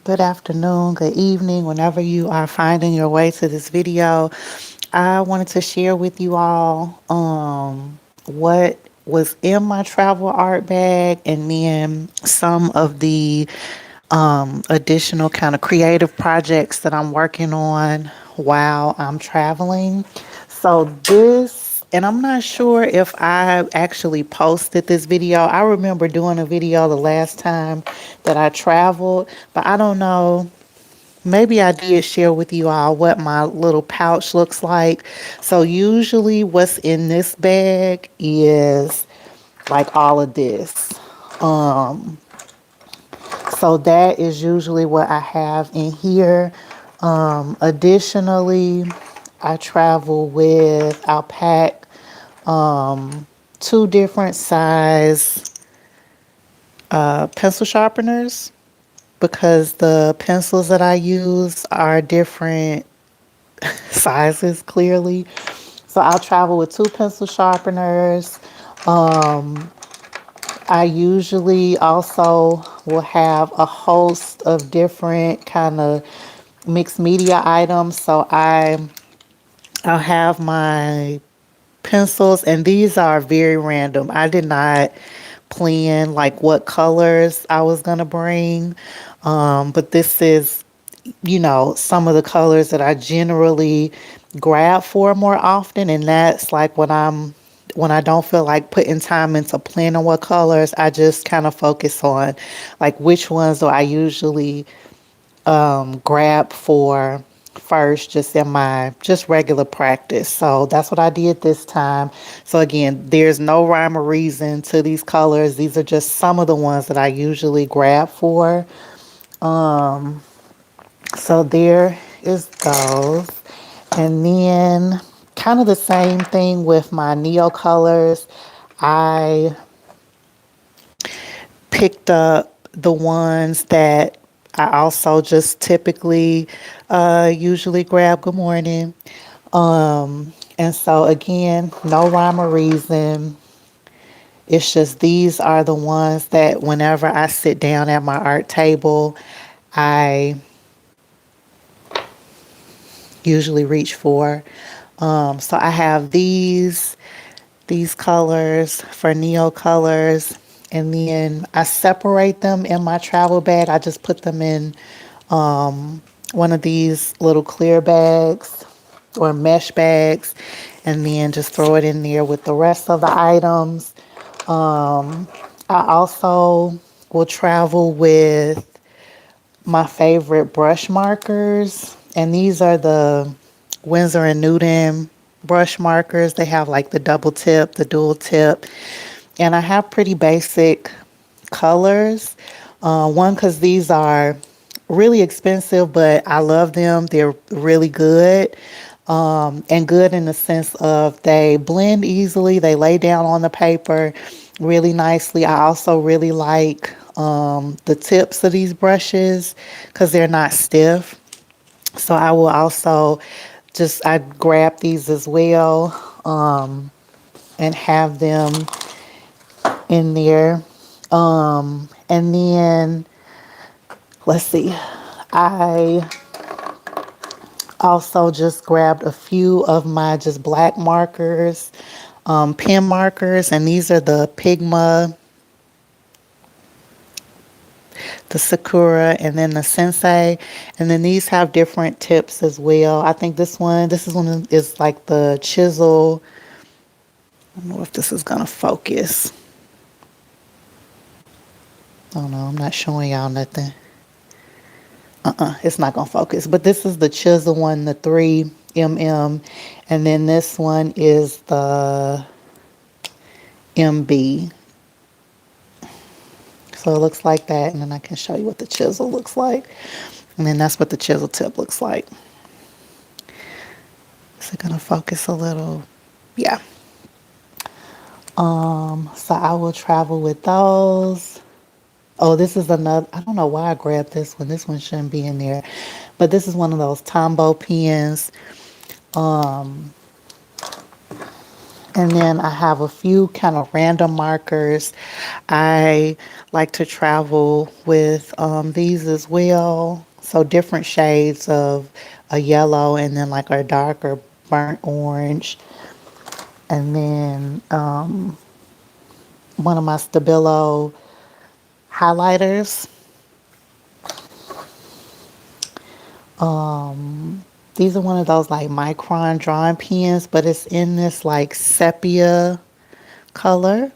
Good afternoon, good evening, whenever you are finding your way to this video. I wanted to share with you all what was in my travel art bag and then some of the additional kind of creative projects that I'm working on while I'm traveling. So and I'm not sure if I actually posted this video. I remember doing a video the last time that I traveled, but I don't know. Maybe I did share with you all what my little pouch looks like. So usually what's in this bag is like all of this. Um, so that is usually what I have in here. Additionally, I'll pack two different size pencil sharpeners because the pencils that I use are different sizes clearly. So I'll travel with two pencil sharpeners. I usually also will have a host of different kind of mixed media items. I'll have my pencils, and these are very random. I did not plan like what colors I was gonna bring, but this is, some of the colors that I generally grab for more often, and that's like when I don't feel like putting time into planning what colors, I just kind of focus on like which ones do I usually grab for first just in my just regular practice. So that's what I did this time. So again, there's no rhyme or reason to these colors. These are just some of the ones that I usually grab for. So there is those. And then kind of the same thing with my Neo colors. I picked up the ones that I also just typically usually grab. Good morning. And so again, no rhyme or reason. It's just these are the ones that whenever I sit down at my art table, I usually reach for. So I have these colors for Neo colors, and then I separate them in my travel bag. I just put them in one of these little clear bags or mesh bags, and then just throw it in there with the rest of the items. I also will travel with my favorite brush markers, and these are the Winsor and Newton brush markers. They have like the double tip, the dual tip, and I have pretty basic colors. One, because these are really expensive, but I love them. They're really good. And good in the sense of they blend easily, they lay down on the paper really nicely. I also really like the tips of these brushes because they're not stiff. So I will also I grab these as well and have them in there. And then let's see, I also just grabbed a few of my just black markers, pen markers, and these are the Pigma, the Sakura, and then the Sensei. And then these have different tips as well. I think this one is like the chisel. I don't know if this is gonna focus. Oh no, I'm not showing y'all nothing. It's not gonna focus. But this is the chisel one, the 3mm, and then this one is the MB. So it looks like that, and then I can show you what the chisel looks like. And then that's what the chisel tip looks like. Is it gonna focus a little? Yeah. So I will travel with those. Oh, this is another, I don't know why I grabbed this one. This one shouldn't be in there. But this is one of those Tombow pens. And then I have a few kind of random markers. I like to travel with these as well. So different shades of a yellow and then like a darker burnt orange. And then one of my Stabilo highlighters. These are one of those like micron drawing pens, but it's in this like sepia color.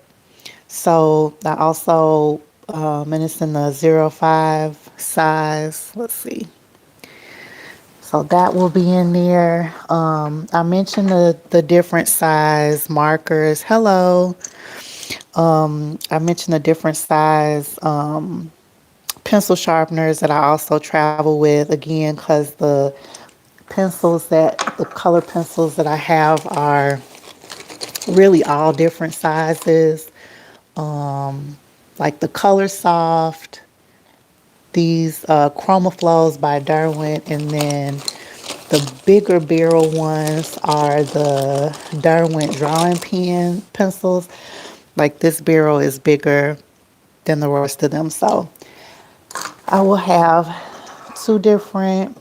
So I also, and it's in the 05 size. Let's see. So that will be in there. I mentioned the different size markers. Hello. I mentioned the different size pencil sharpeners that I also travel with again because the color pencils that I have are really all different sizes. Like the Color Soft, these Chroma Flows by Derwent, and then the bigger barrel ones are the Derwent drawing pen pencils. Like this barrel is bigger than the rest of them. So I will have two different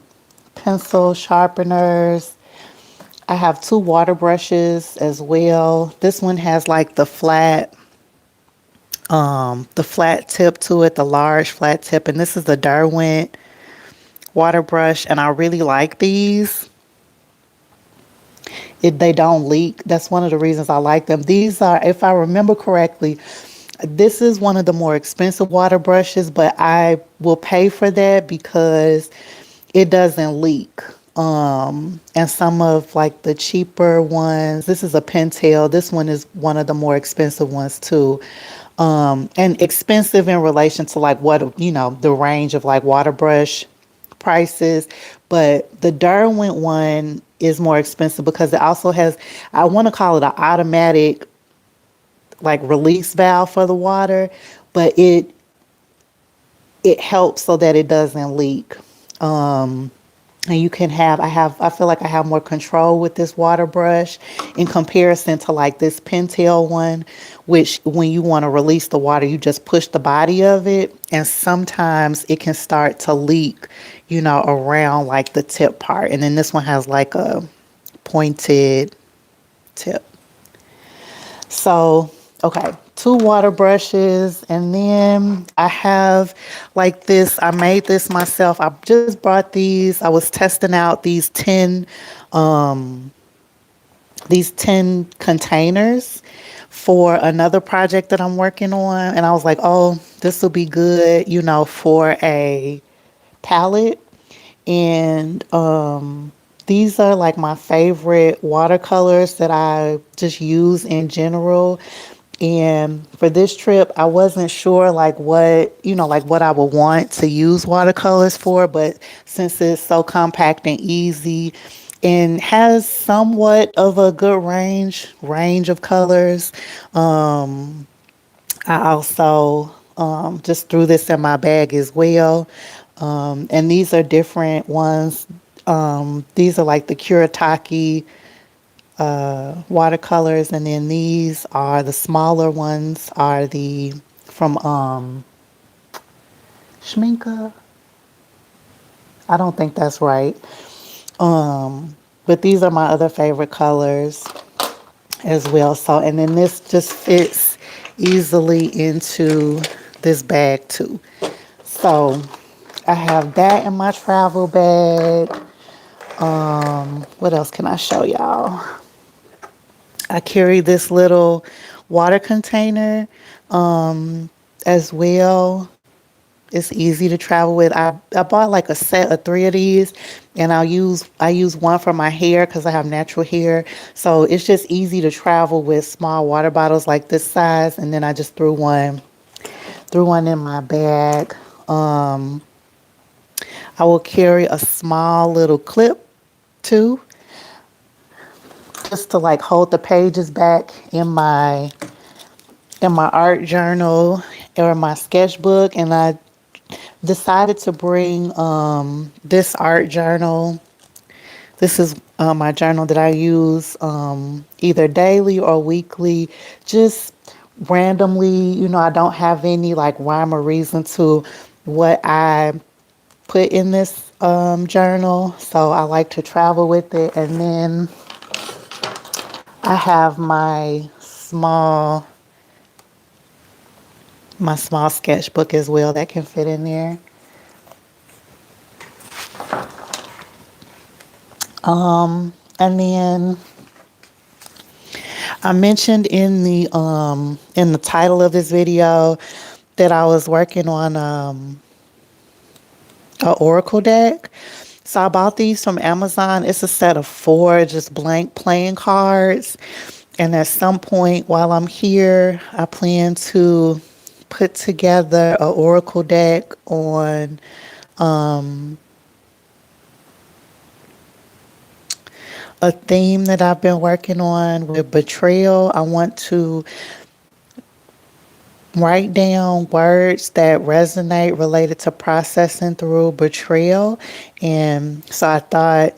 pencil sharpeners. I have two water brushes as well. This one has like the flat tip to it, the large flat tip, and this is the Derwent water brush, and I really like these. They don't leak. That's one of the reasons I like them. These are, if I remember correctly, this is one of the more expensive water brushes, but I will pay for that because it doesn't leak. And some of like the cheaper ones, this is a Pentel. This one is one of the more expensive ones too. And expensive in relation to like what, the range of like water brush prices. But the Derwent one is more expensive because it also has, I want to call it an automatic like release valve for the water, but it helps so that it doesn't leak. And you can have, I feel like I have more control with this water brush in comparison to like this Pentel one, which when you want to release the water, you just push the body of it. And sometimes it can start to leak, around like the tip part. And then this one has like a pointed tip. So, okay, two water brushes, and then I have like this. I made this myself. I just bought these. I was testing out these 10 containers for another project that I'm working on, and I was like, oh, this will be good, for a palette. And these are like my favorite watercolors that I just use in general. And for this trip, I wasn't sure like what I would want to use watercolors for, but since it's so compact and easy and has somewhat of a good range of colors, I also just threw this in my bag as well. And these are different ones. These are like the Kuretake watercolors, and then these are the smaller ones are the from Schminke. I don't think that's right. But these are my other favorite colors as well. So, and then this just fits easily into this bag too. So I have that in my travel bag. What else can I show y'all? I carry this little water container as well. It's easy to travel with. I bought like a set of three of these, and I use one for my hair because I have natural hair. So it's just easy to travel with small water bottles like this size, and then I just threw one in my bag. I will carry a small little clip too, just to like hold the pages back in my art journal or my sketchbook. And I decided to bring this art journal. This is my journal that I use either daily or weekly, just randomly. I don't have any like rhyme or reason to what I put in this journal. So I like to travel with it. And then I have my small sketchbook as well that can fit in there. And then I mentioned in the title of this video that I was working on a oracle deck. So I bought these from Amazon. It's a set of 4 just blank playing cards. And at some point while I'm here, I plan to put together a oracle deck on a theme that I've been working on with betrayal. I want to write down words that resonate related to processing through betrayal. And so I thought,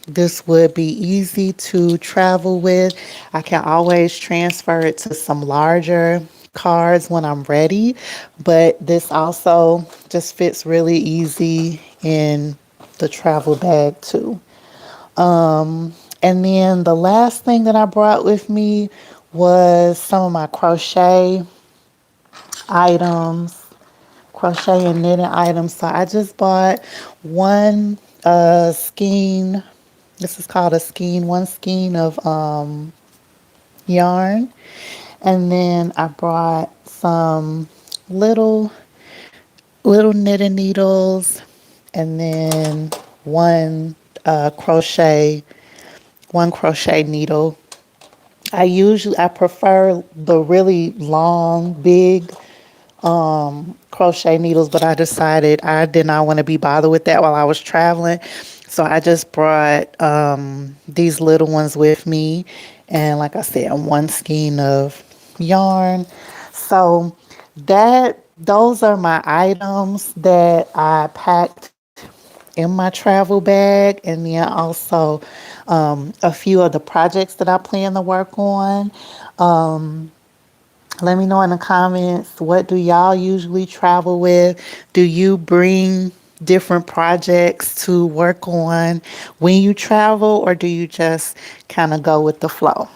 this would be easy to travel with. I can always transfer it to some larger cards when I'm ready, but this also just fits really easy in the travel bag too. And then the last thing that I brought with me was some of my items, crochet and knitting items. So I just bought one skein. This is called a skein, one skein of yarn. And then I brought some little knitting needles, and then one crochet one crochet needle. I prefer the really long, big crochet needles, but I decided I did not want to be bothered with that while I was traveling. So I just brought these little ones with me, and like I said, one skein of yarn. So those are my items that I packed in my travel bag, and then also a few of the projects that I plan to work on. Let me know in the comments, what do y'all usually travel with? Do you bring different projects to work on when you travel, or do you just kind of go with the flow?